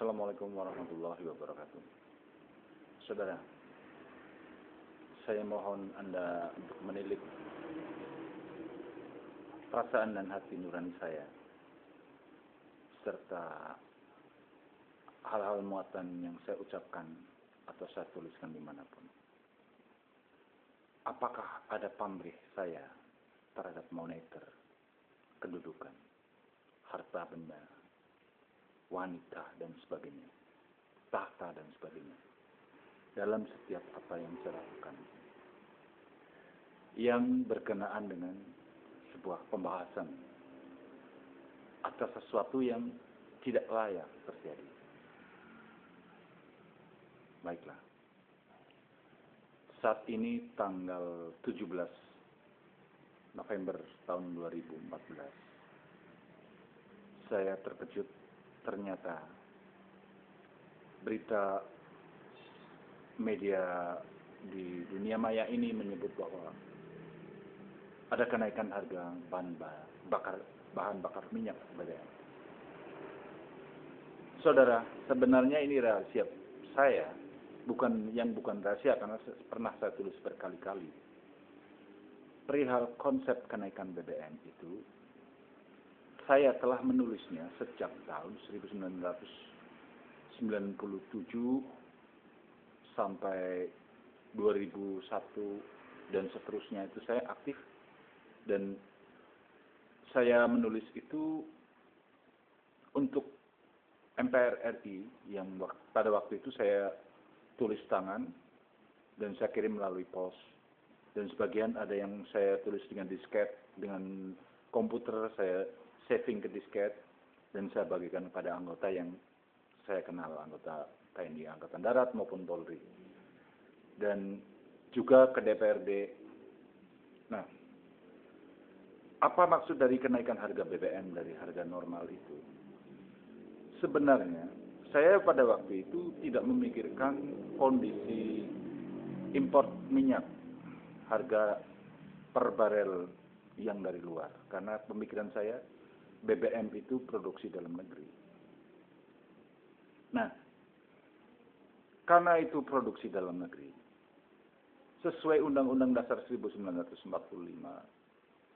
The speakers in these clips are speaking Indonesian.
Assalamualaikum warahmatullahi wabarakatuh. Saudara, saya mohon Anda untuk menilik perasaan dan hati nurani saya, serta hal-hal muatan yang saya ucapkan atau saya tuliskan dimanapun. Apakah ada pamrih saya terhadap moneter, kedudukan, harta benda, wanita dan sebagainya, tahta dan sebagainya, dalam setiap apa yang saya lakukan, yang berkenaan dengan sebuah pembahasan atas sesuatu yang tidak layak terjadi. Baiklah, saat ini tanggal 17 November tahun 2014, saya terkejut. Ternyata berita media di dunia maya ini menyebut bahwa ada kenaikan harga bahan bakar minyak BBM. Saudara, sebenarnya ini rahasia saya, bukan rahasia karena pernah saya tulis berkali-kali. Perihal konsep kenaikan BBM itu, saya telah menulisnya sejak tahun 1997 sampai 2001 dan seterusnya itu saya aktif, dan saya menulis itu untuk MPR RI yang pada waktu itu saya tulis tangan dan saya kirim melalui pos, dan sebagian ada yang saya tulis dengan disket, dengan komputer saya saving ke disket, dan saya bagikan kepada anggota yang saya kenal, anggota TNI Angkatan Darat maupun Polri, dan juga ke DPRD. Nah, apa maksud dari kenaikan harga BBM dari harga normal itu? Sebenarnya saya pada waktu itu tidak memikirkan kondisi import minyak, harga per barel yang dari luar, karena pemikiran saya BBM itu produksi dalam negeri. Nah, karena itu produksi dalam negeri, sesuai Undang-Undang Dasar 1945,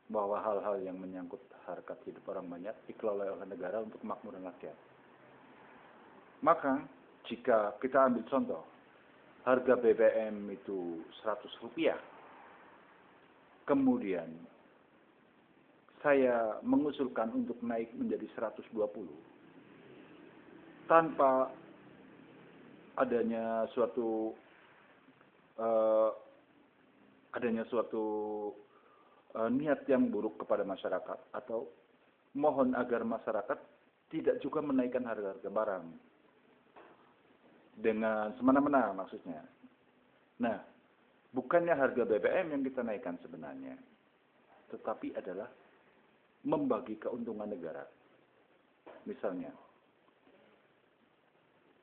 bahwa hal-hal yang menyangkut harkat hidup orang banyak dikelola oleh negara untuk kemakmuran rakyat. Maka, jika kita ambil contoh, harga BBM itu Rp100, kemudian saya mengusulkan untuk naik menjadi 120 tanpa adanya suatu niat yang buruk kepada masyarakat, atau mohon agar masyarakat tidak juga menaikkan harga-harga barang dengan semena-mena maksudnya. Nah, bukannya harga BBM yang kita naikkan sebenarnya, tetapi adalah membagi keuntungan negara. Misalnya,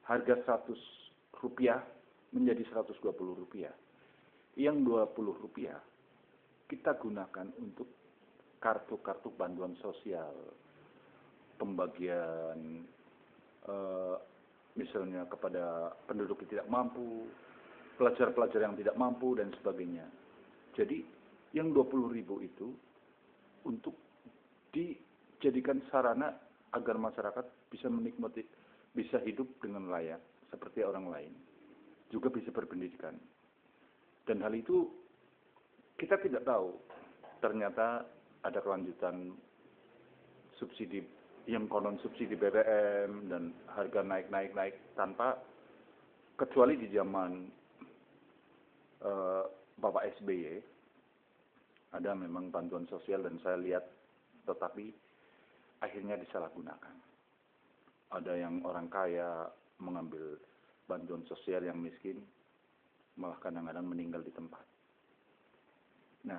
harga Rp100 menjadi Rp120. Yang Rp20 kita gunakan untuk kartu-kartu bantuan sosial, pembagian misalnya kepada penduduk yang tidak mampu, pelajar-pelajar yang tidak mampu, dan sebagainya. Jadi, yang Rp20.000 itu untuk dijadikan sarana agar masyarakat bisa menikmati, bisa hidup dengan layak seperti orang lain, juga bisa berpendidikan. Dan hal itu kita tidak tahu, ternyata ada kelanjutan subsidi yang konon subsidi BBM dan harga naik tanpa, kecuali di zaman Bapak SBY ada memang bantuan sosial, dan saya lihat tetapi akhirnya disalahgunakan. Ada yang orang kaya mengambil bantuan sosial yang miskin, malah kadang-kadang meninggal di tempat. Nah,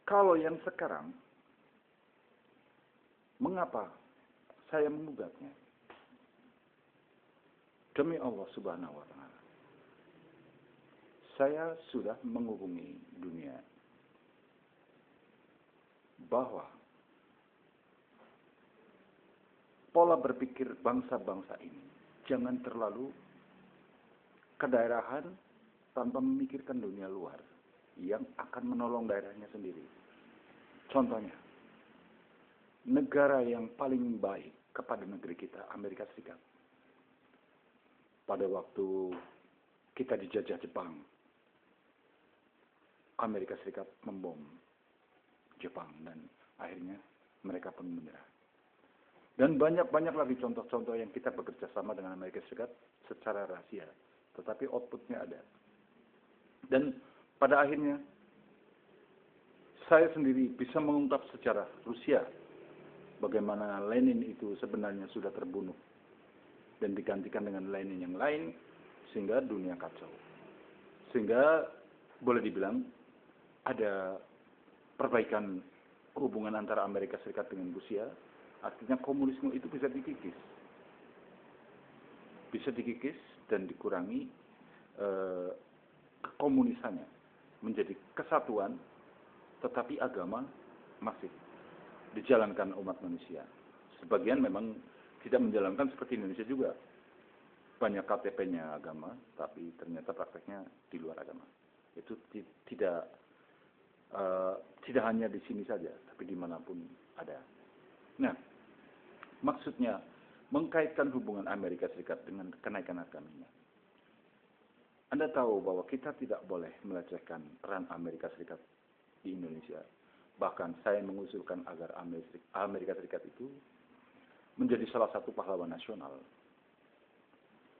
kalau yang sekarang, mengapa saya mengugatnya? Demi Allah Subhanahu wa Ta'ala, saya sudah menghubungi dunia bahwa pola berpikir bangsa-bangsa ini jangan terlalu kedaerahan tanpa memikirkan dunia luar yang akan menolong daerahnya sendiri. Contohnya, negara yang paling baik kepada negeri kita, Amerika Serikat. Pada waktu kita dijajah Jepang, Amerika Serikat membom Jepang dan akhirnya mereka pun menyerah. Dan banyak lagi contoh-contoh yang kita bekerja sama dengan Amerika Serikat secara rahasia, tetapi outputnya ada. Dan pada akhirnya saya sendiri bisa mengungkap sejarah Rusia bagaimana Lenin itu sebenarnya sudah terbunuh dan digantikan dengan Lenin yang lain sehingga dunia kacau. Sehingga boleh dibilang ada perbaikan hubungan antara Amerika Serikat dengan Rusia, artinya komunisme itu bisa dikikis. Bisa dikikis dan dikurangi kekomunisannya menjadi kesatuan, tetapi agama masih dijalankan umat manusia. Sebagian memang tidak menjalankan seperti Indonesia juga. Banyak KTP-nya agama, tapi ternyata prakteknya di luar agama. Itu tidak hanya di sini saja, tapi dimanapun ada. Nah, maksudnya mengkaitkan hubungan Amerika Serikat dengan kenaikan harganya. Anda tahu bahwa kita tidak boleh melecehkan peran Amerika Serikat di Indonesia. Bahkan saya mengusulkan agar Amerika Serikat itu menjadi salah satu pahlawan nasional.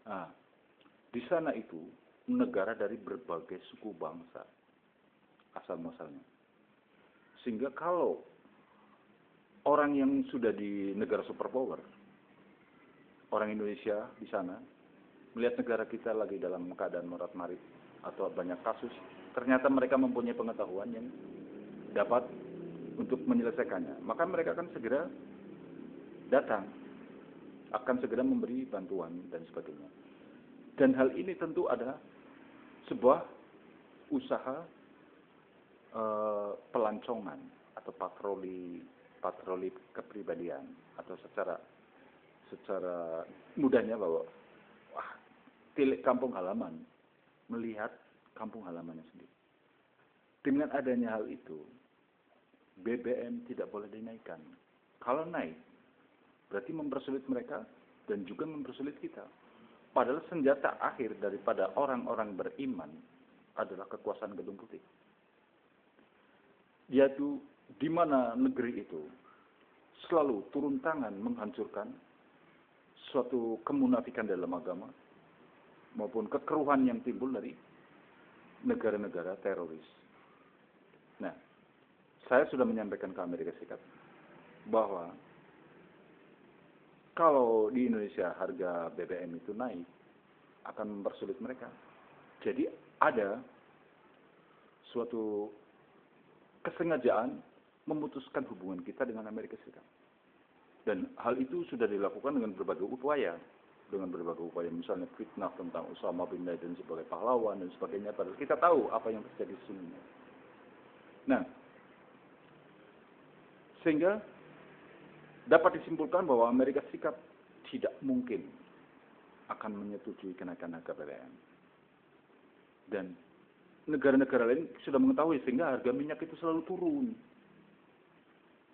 Nah, di sana itu negara dari berbagai suku bangsa asal-muasalnya. Sehingga kalau orang yang sudah di negara superpower, orang Indonesia di sana, melihat negara kita lagi dalam keadaan morat-marit atau banyak kasus, ternyata mereka mempunyai pengetahuan yang dapat untuk menyelesaikannya. Maka mereka akan segera datang, akan segera memberi bantuan dan sebagainya. Dan hal ini tentu ada sebuah usaha pelancongan atau patroli kepribadian, atau secara mudahnya bahwa tilik kampung halaman melihat kampung halamannya sendiri. Dengan adanya hal itu, BBM tidak boleh dinaikkan. Kalau naik, berarti mempersulit mereka dan juga mempersulit kita. Padahal senjata akhir daripada orang-orang beriman adalah kekuasaan gedung putih. Yaitu di mana negeri itu selalu turun tangan menghancurkan suatu kemunafikan dalam agama maupun kekeruhan yang timbul dari negara-negara teroris. Nah, saya sudah menyampaikan ke Amerika Serikat bahwa kalau di Indonesia harga BBM itu naik, akan mempersulit mereka. Jadi ada suatu kesengajaan memutuskan hubungan kita dengan Amerika Serikat. Dan hal itu sudah dilakukan dengan berbagai upaya. Misalnya fitnah tentang Osama bin Laden sebagai pahlawan dan sebagainya. Padahal kita tahu apa yang terjadi sesungguhnya. Nah, sehingga dapat disimpulkan bahwa Amerika Serikat tidak mungkin akan menyetujui kenaikan harga BBM. Dan negara-negara lain sudah mengetahui sehingga harga minyak itu selalu turun.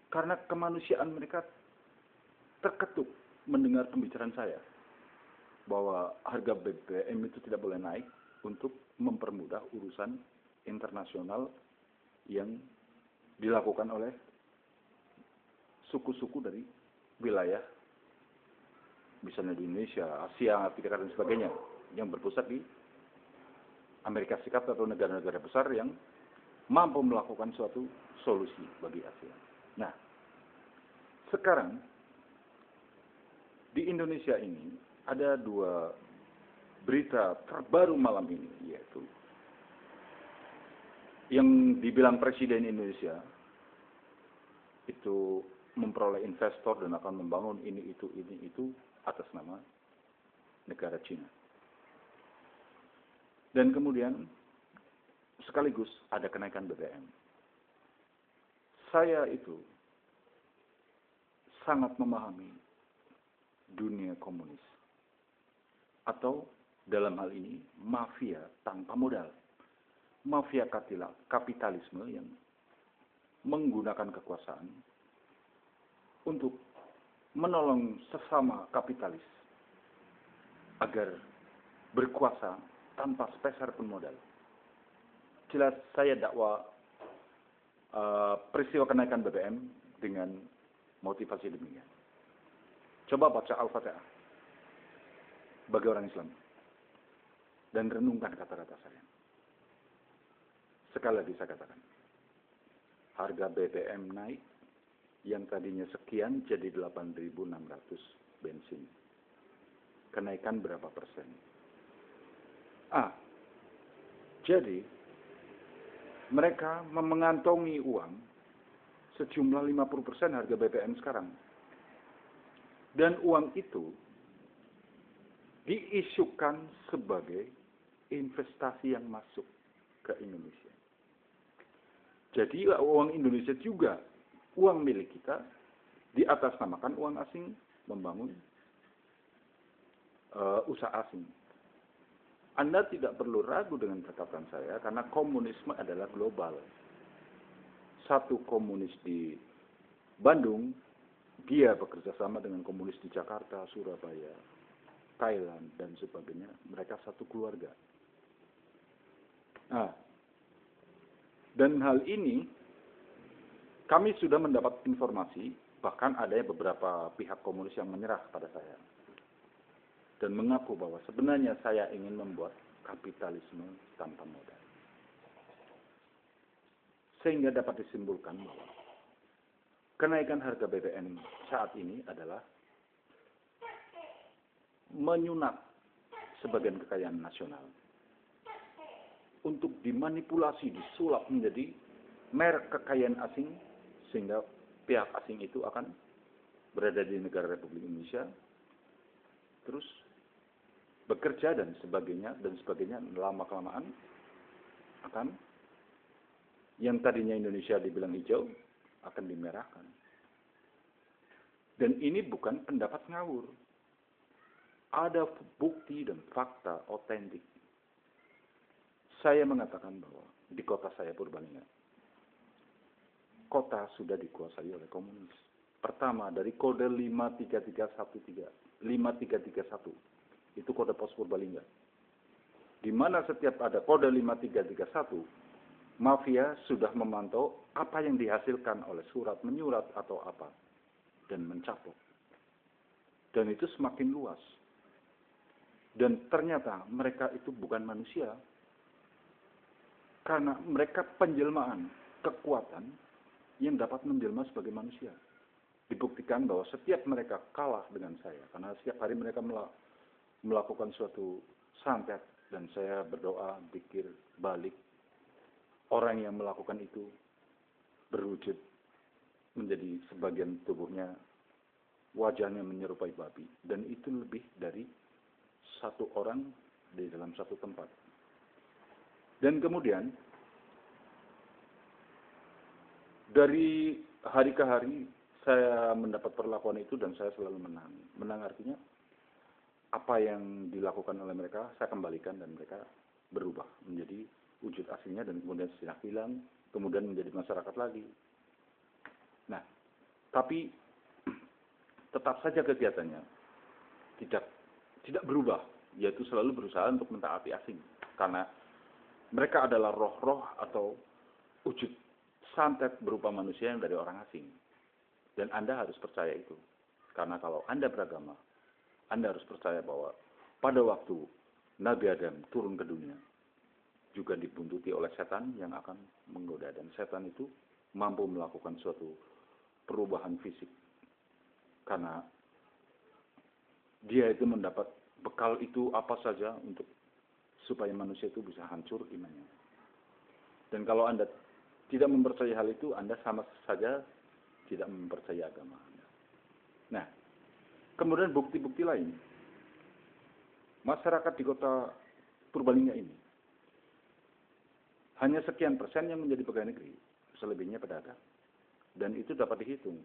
Karena kemanusiaan mereka terketuk mendengar pembicaraan saya bahwa harga BBM itu tidak boleh naik untuk mempermudah urusan internasional yang dilakukan oleh suku-suku dari wilayah, misalnya di Indonesia, Asia, Afrika, dan sebagainya, yang berpusat di Amerika Serikat atau negara-negara besar yang mampu melakukan suatu solusi bagi Asia. Nah, sekarang di Indonesia ini ada dua berita terbaru malam ini, yaitu yang dibilang Presiden Indonesia itu memperoleh investor dan akan membangun ini itu atas nama negara Cina. Dan kemudian sekaligus ada kenaikan BBM. Saya itu sangat memahami dunia komunis. Atau dalam hal ini mafia tanpa modal. Mafia kapitalisme yang menggunakan kekuasaan untuk menolong sesama kapitalis agar berkuasa tanpa sepeser pun modal. Jelas saya dakwa peristiwa kenaikan BBM dengan motivasi demikian. Coba baca Al-Fatihah bagi orang Islam dan renungkan kata-kata saya. Sekali lagi saya katakan, harga BBM naik, yang tadinya sekian jadi 8.600 bensin. Kenaikan berapa persen? Jadi mereka mengantongi uang sejumlah 50% harga BBM sekarang. Dan uang itu diisukan sebagai investasi yang masuk ke Indonesia. Jadi uang Indonesia juga, uang milik kita, diatasnamakan uang asing membangun usaha asing. Anda tidak perlu ragu dengan perkataan saya, karena komunisme adalah global. Satu komunis di Bandung, dia bekerja sama dengan komunis di Jakarta, Surabaya, Thailand, dan sebagainya. Mereka satu keluarga. Dan hal ini kami sudah mendapat informasi, bahkan ada beberapa pihak komunis yang menyerah pada saya dan mengaku bahwa sebenarnya saya ingin membuat kapitalisme tanpa modal. Sehingga dapat disimpulkan bahwa kenaikan harga BBM saat ini adalah menyunat sebagian kekayaan nasional untuk dimanipulasi, disulap menjadi merek kekayaan asing, sehingga pihak asing itu akan berada di negara Republik Indonesia, terus bekerja dan sebagainya, lama-kelamaan akan yang tadinya Indonesia dibilang hijau, akan dimerahkan. Dan ini bukan pendapat ngawur. Ada bukti dan fakta otentik. Saya mengatakan bahwa di kota saya, Purbalingga, kota sudah dikuasai oleh komunis. Pertama, dari kode 5331, itu kode pos Purbalingga. Di mana setiap ada kode 5331, mafia sudah memantau apa yang dihasilkan oleh surat menyurat atau apa, dan mencapok. Dan itu semakin luas. Dan ternyata mereka itu bukan manusia, karena mereka penjelmaan kekuatan yang dapat menjelma sebagai manusia. Dibuktikan bahwa setiap mereka kalah dengan saya, karena setiap hari mereka melakukan suatu santet, dan saya berdoa, pikir, balik. Orang yang melakukan itu berwujud menjadi sebagian tubuhnya, wajahnya menyerupai babi. Dan itu lebih dari satu orang di dalam satu tempat. Dan kemudian, dari hari ke hari, saya mendapat perlakuan itu dan saya selalu menang. Menang artinya, apa yang dilakukan oleh mereka, saya kembalikan dan mereka berubah menjadi wujud aslinya dan kemudian sejenak hilang, kemudian menjadi masyarakat lagi. Nah, tapi tetap saja kegiatannya tidak berubah, yaitu selalu berusaha untuk mentaati asing. Karena mereka adalah roh-roh atau wujud santet berupa manusia yang dari orang asing. Dan Anda harus percaya itu. Karena kalau Anda beragama, Anda harus percaya bahwa pada waktu Nabi Adam turun ke dunia, juga dibuntuti oleh setan yang akan menggoda. Dan setan itu mampu melakukan suatu perubahan fisik. Karena dia itu mendapat bekal itu apa saja untuk supaya manusia itu bisa hancur imannya. Dan kalau Anda tidak mempercayai hal itu, Anda sama saja tidak mempercayai agama Anda. Nah, kemudian bukti-bukti lain. Masyarakat di kota Purbalingga ini, hanya sekian persen yang menjadi pegawai negeri, selebihnya pedagang. Dan itu dapat dihitung.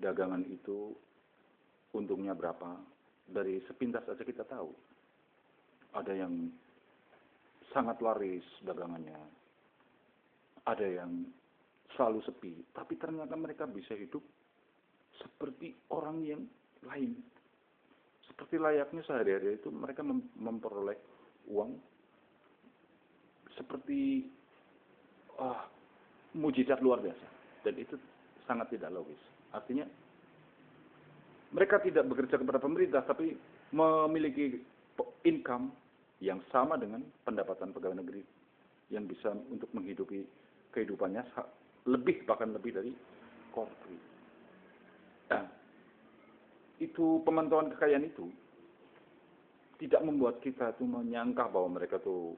Dagangan itu untungnya berapa. Dari sepintas saja kita tahu. Ada yang sangat laris dagangannya. Ada yang selalu sepi. Tapi ternyata mereka bisa hidup seperti orang yang lain. Seperti layaknya sehari-hari itu mereka memperoleh uang seperti mujizat luar biasa. Dan itu sangat tidak logis. Artinya mereka tidak bekerja kepada pemerintah, tapi memiliki income yang sama dengan pendapatan pegawai negeri yang bisa untuk menghidupi kehidupannya bahkan lebih dari korporat. Nah, itu pemantauan kekayaan itu tidak membuat kita tuh menyangka bahwa mereka tuh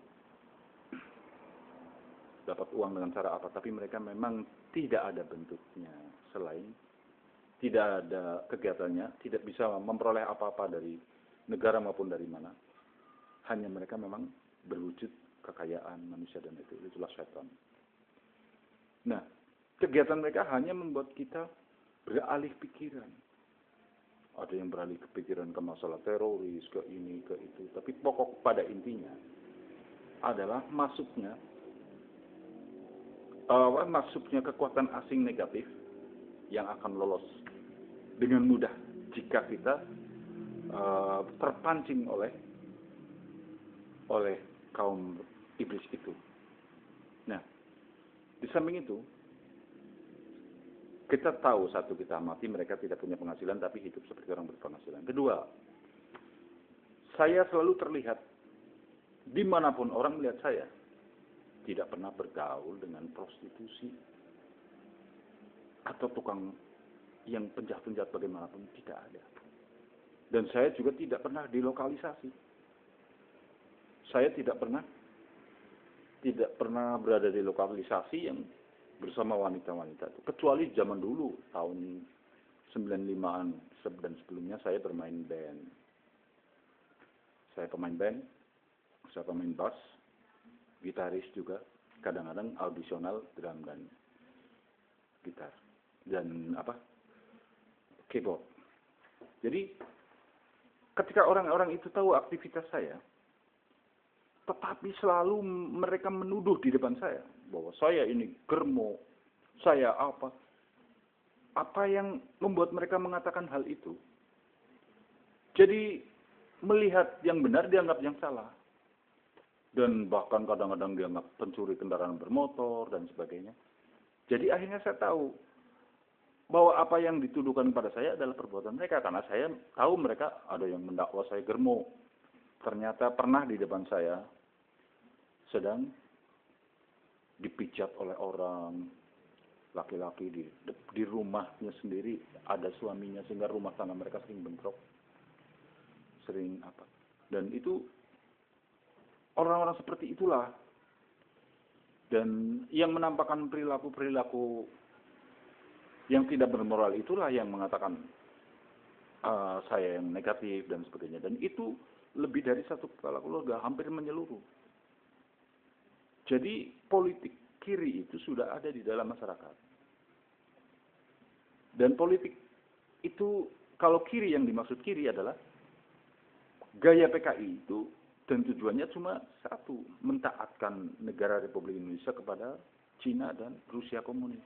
dapat uang dengan cara apa, tapi mereka memang tidak ada bentuknya selain tidak ada kegiatannya, tidak bisa memperoleh apa-apa dari negara maupun dari mana. Hanya mereka memang berwujud kekayaan manusia dan itulah syaitan. Nah, kegiatan mereka hanya membuat kita beralih pikiran. Ada yang beralih pikiran ke masalah teroris, ke ini, ke itu. Tapi pokok pada intinya adalah masuknya kekuatan asing negatif yang akan lolos dengan mudah jika kita terpancing oleh kaum iblis itu. Nah, di samping itu kita tahu satu, kita amati mereka tidak punya penghasilan tapi hidup seperti orang berpenghasilan. Kedua, saya selalu terlihat dimanapun orang melihat saya tidak pernah bergaul dengan prostitusi atau tukang yang penjahat-penjahat bagaimanapun, tidak ada. Dan saya juga tidak pernah dilokalisasi. Saya tidak pernah berada di lokalisasi yang bersama wanita-wanita itu. Kecuali zaman dulu, tahun 95-an dan sebelumnya saya bermain band. Saya pemain band, saya pemain bass, gitaris juga, kadang-kadang audisional, drum dan gitar. Dan keyboard. Jadi ketika orang-orang itu tahu aktivitas saya, tetapi selalu mereka menuduh di depan saya bahwa saya ini germo, saya apa. Apa yang membuat mereka mengatakan hal itu? Jadi melihat yang benar dianggap yang salah. Dan bahkan kadang-kadang dianggap pencuri kendaraan bermotor dan sebagainya. Jadi akhirnya saya tahu bahwa apa yang dituduhkan kepada saya adalah perbuatan mereka. Karena saya tahu mereka ada yang mendakwa saya germo. Ternyata pernah di depan saya sedang dipijat oleh orang laki-laki di rumahnya sendiri. Ada suaminya sehingga rumah tangga mereka sering bentrok. Dan itu orang-orang seperti itulah. Dan yang menampakkan perilaku-perilaku yang tidak bermoral itulah yang mengatakan saya yang negatif dan sebagainya. Dan itu lebih dari satu kepala keluarga, hampir menyeluruh. Jadi politik kiri itu sudah ada di dalam masyarakat. Dan politik itu, kalau kiri yang dimaksud kiri adalah gaya PKI itu, dan tujuannya cuma satu, mentaatkan negara Republik Indonesia kepada Cina dan Rusia komunis.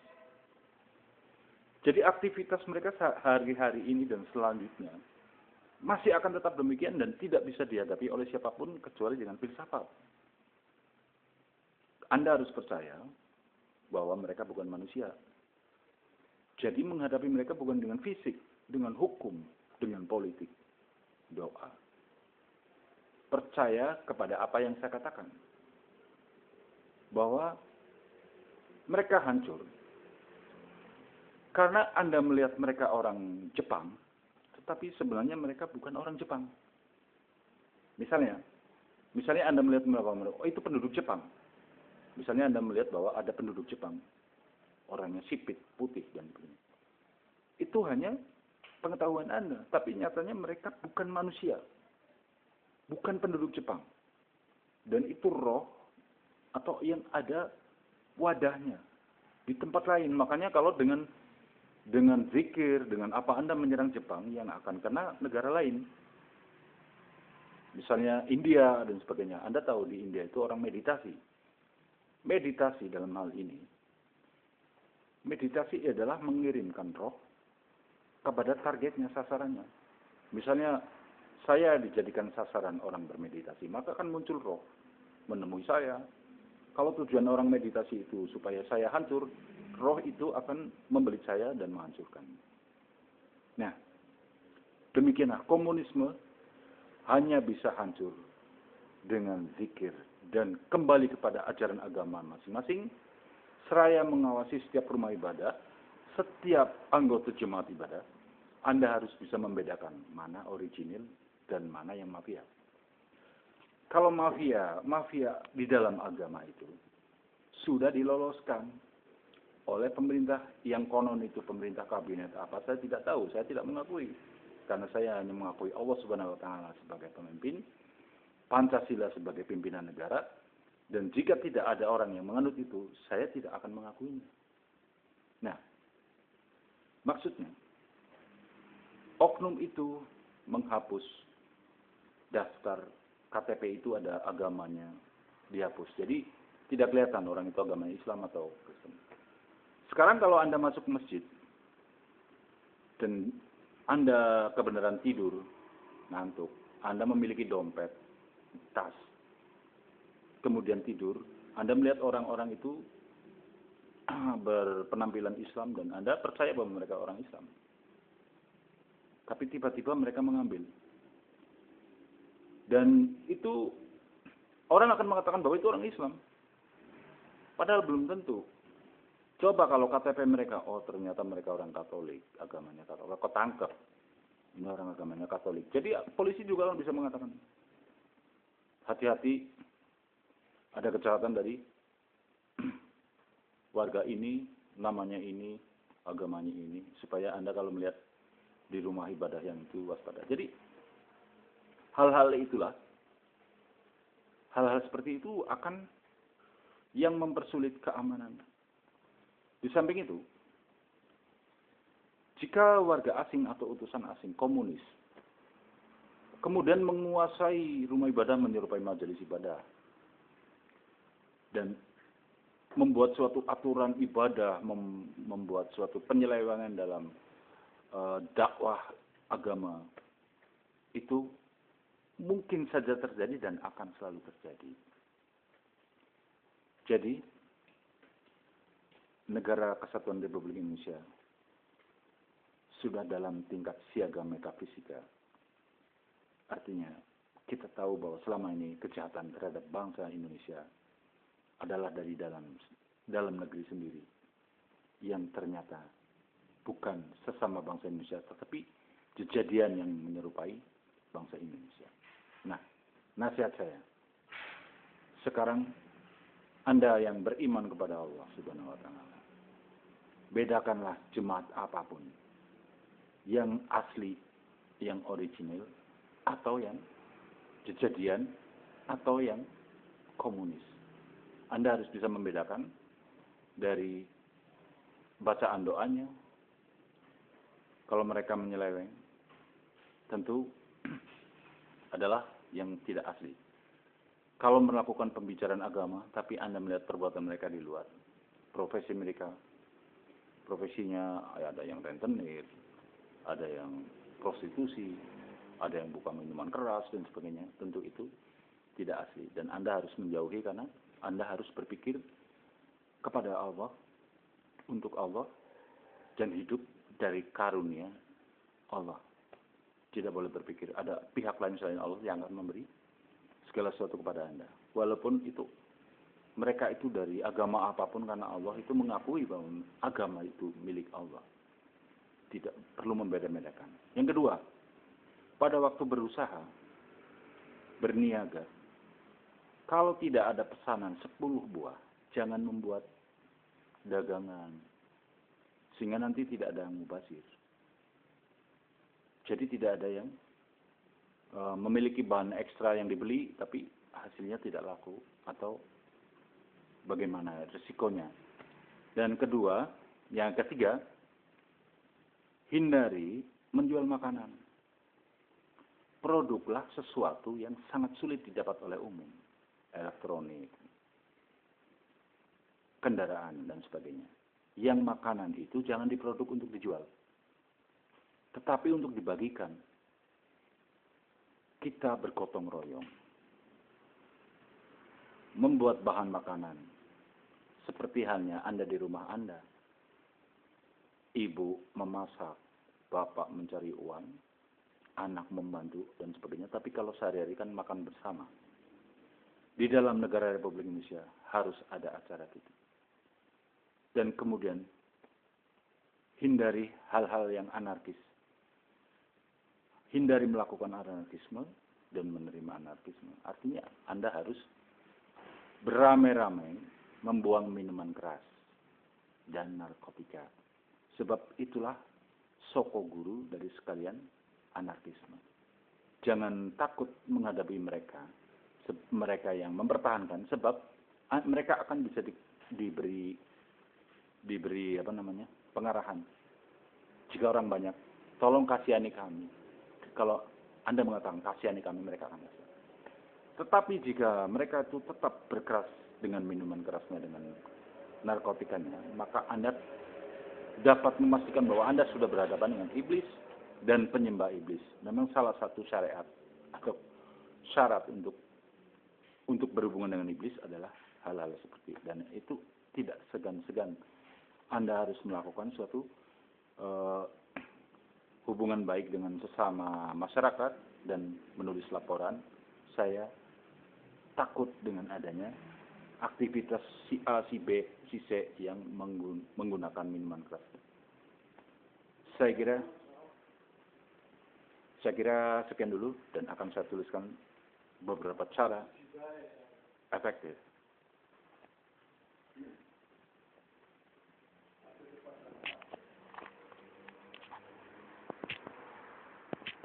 Jadi aktivitas mereka hari-hari ini dan selanjutnya masih akan tetap demikian dan tidak bisa dihadapi oleh siapapun kecuali dengan filsafat. Anda harus percaya bahwa mereka bukan manusia. Jadi menghadapi mereka bukan dengan fisik, dengan hukum, dengan politik. Doa. Percaya kepada apa yang saya katakan. Bahwa mereka hancur. Karena Anda melihat mereka orang Jepang, tetapi sebenarnya mereka bukan orang Jepang. Misalnya Anda melihat mereka, itu penduduk Jepang. Misalnya Anda melihat bahwa ada penduduk Jepang, orangnya sipit, putih, dan begini. Itu hanya pengetahuan Anda, tapi nyatanya mereka bukan manusia, bukan penduduk Jepang. Dan itu roh atau yang ada wadahnya di tempat lain. Makanya kalau dengan Dengan zikir, dengan apa Anda menyerang Jepang yang akan kena negara lain. Misalnya India dan sebagainya. Anda tahu di India itu orang meditasi. Meditasi dalam hal ini. Meditasi adalah mengirimkan roh kepada targetnya, sasarannya. Misalnya saya dijadikan sasaran orang bermeditasi, maka akan muncul roh menemui saya. Kalau tujuan orang meditasi itu supaya saya hancur, roh itu akan membelit saya dan menghancurkan. Nah, demikianlah komunisme hanya bisa hancur dengan zikir dan kembali kepada ajaran agama masing-masing, seraya mengawasi setiap rumah ibadah, setiap anggota jemaat ibadah. Anda harus bisa membedakan mana original dan mana yang mafia. Kalau mafia di dalam agama itu sudah diloloskan oleh pemerintah yang konon itu pemerintah kabinet apa, saya tidak tahu, saya tidak mengakui. Karena saya hanya mengakui Allah Subhanahu wa taala sebagai pemimpin, Pancasila sebagai pimpinan negara, dan jika tidak ada orang yang menganut itu, saya tidak akan mengakuinya. Nah, maksudnya oknum itu menghapus daftar KTP itu ada agamanya, dihapus. Jadi tidak kelihatan orang itu agama Islam atau Kristen. Sekarang kalau Anda masuk masjid dan Anda kebenaran tidur, ngantuk, Anda memiliki dompet, tas, kemudian tidur, Anda melihat orang-orang itu berpenampilan Islam dan Anda percaya bahwa mereka orang Islam. Tapi tiba-tiba mereka mengambil. Dan itu orang akan mengatakan bahwa itu orang Islam. Padahal belum tentu. Coba kalau KTP mereka, oh ternyata mereka orang Katolik, agamanya Katolik. Kok tangkap? Ini orang agamanya Katolik. Jadi polisi juga bisa mengatakan, hati-hati, ada kejahatan dari warga ini, namanya ini, agamanya ini, supaya Anda kalau melihat di rumah ibadah yang itu waspada. Jadi hal-hal itulah, hal-hal seperti itu akan yang mempersulit keamanan. Di samping itu, jika warga asing atau utusan asing komunis kemudian menguasai rumah ibadah menyerupai majelis ibadah dan membuat suatu aturan ibadah, membuat suatu penyelewengan dalam dakwah agama, itu mungkin saja terjadi dan akan selalu terjadi. Jadi, Negara Kesatuan Republik Indonesia sudah dalam tingkat siaga metafisika. Artinya, kita tahu bahwa selama ini kejahatan terhadap bangsa Indonesia adalah dari dalam negeri sendiri, yang ternyata bukan sesama bangsa Indonesia, tetapi kejadian yang menyerupai bangsa Indonesia. Nah, nasihat saya, sekarang Anda yang beriman kepada Allah Subhanahu wa taala, bedakanlah jemaat apapun, yang asli, yang original, atau yang kejadian, atau yang komunis. Anda harus bisa membedakan dari bacaan doanya. Kalau mereka menyeleweng, tentu adalah yang tidak asli. Kalau melakukan pembicaraan agama, tapi Anda melihat perbuatan mereka di luar, profesi mereka, profesinya ada yang rentenir, ada yang prostitusi, ada yang buka minuman keras dan sebagainya, tentu itu tidak asli. Dan Anda harus menjauhi karena Anda harus berpikir kepada Allah, untuk Allah, dan hidup dari karunia Allah. Tidak boleh berpikir ada pihak lain selain Allah yang akan memberi segala sesuatu kepada Anda. Walaupun itu mereka itu dari agama apapun, karena Allah itu mengakui bahwa agama itu milik Allah. Tidak perlu membeda-bedakan. Yang kedua, pada waktu berusaha, berniaga, kalau tidak ada pesanan 10 buah, jangan membuat dagangan. Sehingga nanti tidak ada yang mubazir. Jadi tidak ada yang memiliki bahan ekstra yang dibeli, tapi hasilnya tidak laku. Atau bagaimana risikonya. Dan kedua, yang ketiga, hindari menjual makanan. Produklah sesuatu yang sangat sulit didapat oleh umum. Elektronik, kendaraan, dan sebagainya. Yang makanan itu jangan diproduk untuk dijual. Tetapi untuk dibagikan. Kita bergotong royong. Membuat bahan makanan. Seperti halnya Anda di rumah Anda. Ibu memasak, bapak mencari uang, anak membantu, dan sebagainya. Tapi kalau sehari-hari kan makan bersama. Di dalam negara Republik Indonesia harus ada acara gitu. Dan kemudian hindari hal-hal yang anarkis. Hindari melakukan anarkisme dan menerima anarkisme. Artinya Anda harus beramai-ramai membuang minuman keras dan narkotika. Sebab itulah soko guru dari sekalian anarkisme. Jangan takut menghadapi mereka. Mereka yang mempertahankan. Sebab mereka akan bisa diberi pengarahan. Jika orang banyak, tolong kasihani kami. Kalau Anda mengatakan kasihani kami, mereka akan kasih. Tetapi jika mereka itu tetap berkeras dengan minuman kerasnya, dengan narkotikanya, maka Anda dapat memastikan bahwa Anda sudah berhadapan dengan iblis dan penyembah iblis. Memang salah satu syariat atau syarat untuk berhubungan dengan iblis adalah hal-hal seperti itu. Dan itu tidak segan-segan. Anda harus melakukan suatu hubungan baik dengan sesama masyarakat dan menulis laporan. Saya takut dengan adanya aktivitas si A, si B, si C yang menggunakan minuman keras. Saya kira sekian dulu dan akan saya tuliskan beberapa cara efektif